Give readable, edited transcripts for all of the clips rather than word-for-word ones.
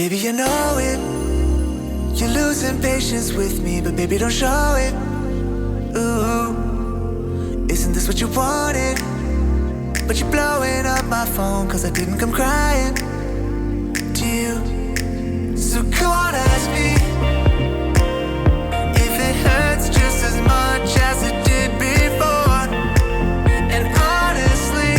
baby, you know it. You're losing patience with me, but baby, don't show it. Ooh, isn't this what you wanted? But you're blowing up my phone, cause I didn't come crying to you. So come on, ask me if it hurts just as much as it did before. And honestly,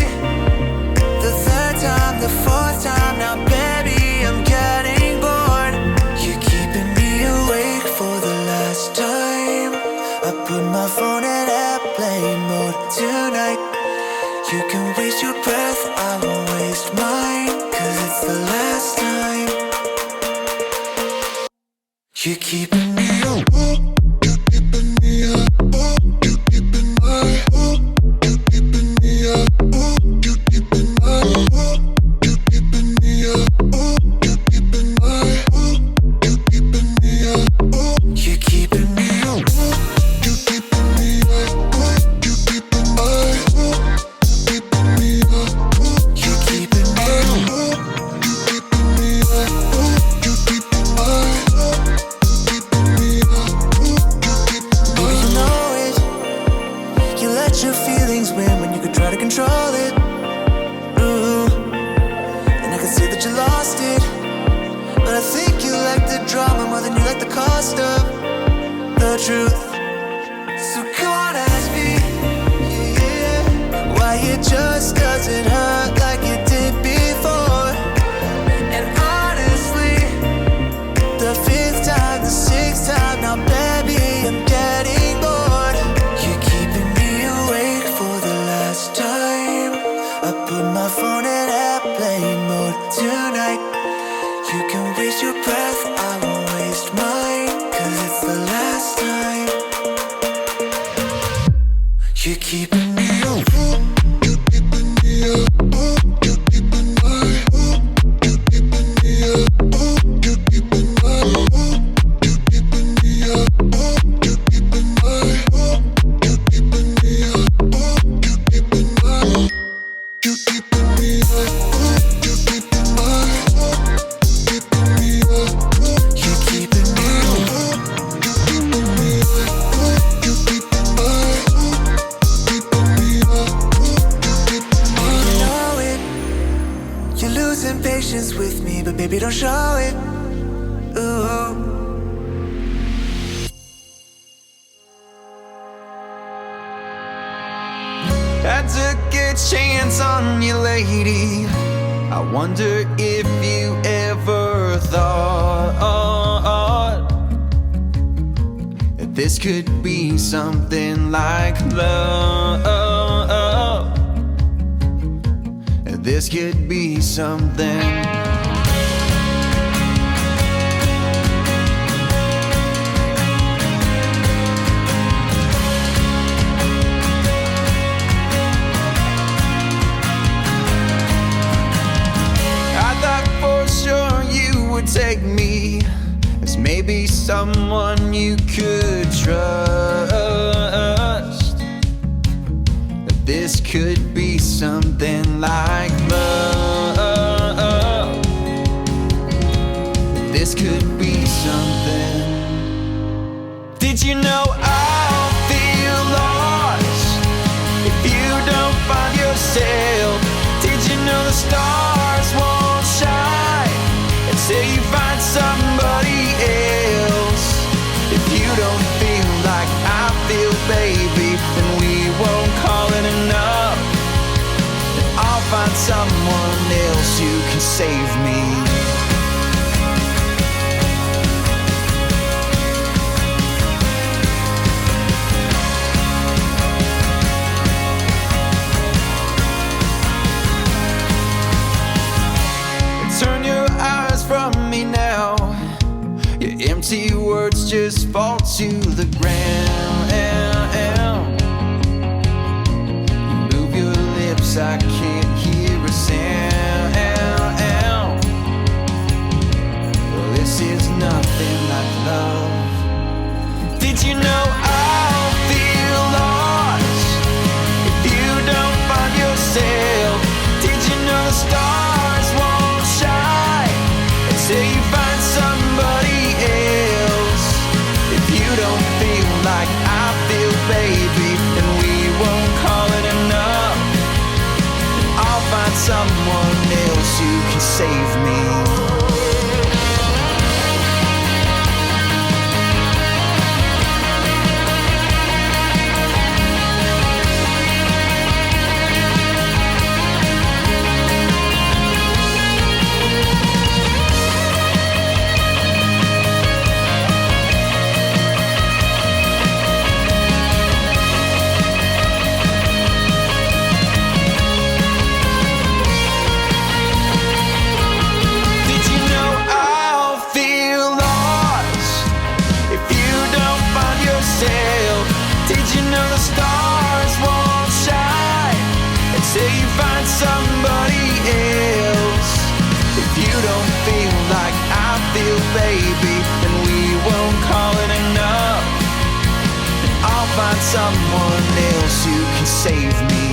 the third time, the fourth time, now baby, I'm getting bored. You're keeping me awake for the last time. I put my phone in airplane mode tonight. You can waste your breath, I won't waste mine, cause it's the last time. You're keeping me up. You're keeping me up. You're keeping my. You're keeping me up. You're keeping my. You're keeping me up. You're keeping my. You're keeping me up. You're keeping me up. You're keeping me up. You're keeping my. You're keeping me up. You're keeping me up. You're keeping me up. You're keeping my. Your feelings when you could try to control it. Ooh, and I can see that you lost it, but I think you like the drama more than you like the cost of the truth. So come on, ask me, yeah, why it just doesn't hurt like it did before. And honestly, the fifth time, the sixth time, now baby, I'm getting bored. You're keeping me awake for the last time. I put my phone in airplane mode tonight. You can waste your breath, I won't waste mine, cause it's the last time. You're keeping me up. You're keeping me up. You're keeping my. You're keeping me up. You're keeping my. You're keeping me up. You're keeping my. You're keeping me up. You're keeping my. You're keeping me up. You're keeping my. Keeping me up. You're keeping me up. You're keeping me up. You're keeping my. Keeping me up. You're keeping my. You know it. You're losing patience with me, but baby, don't show it. Ooh. I took a chance on you, lady. I wonder if you ever thought that this could be something like love. This could be something. Take me as maybe someone you could trust. That this could be something like love. This could be something. Did you know I'll feel lost if you don't find yourself? Did you know the stars won't shine till you find somebody else? If you don't feel like I feel, baby, then we won't call it enough. And I'll find someone else who can save me. Turn your eyes from me now. Your empty words just fall to the ground. You move your lips, I can't hear a sound. Well, this is nothing like love. Did you know I'll feel lost if you don't find yourself? Did you know the stars won't shine until you find someone else who can save me.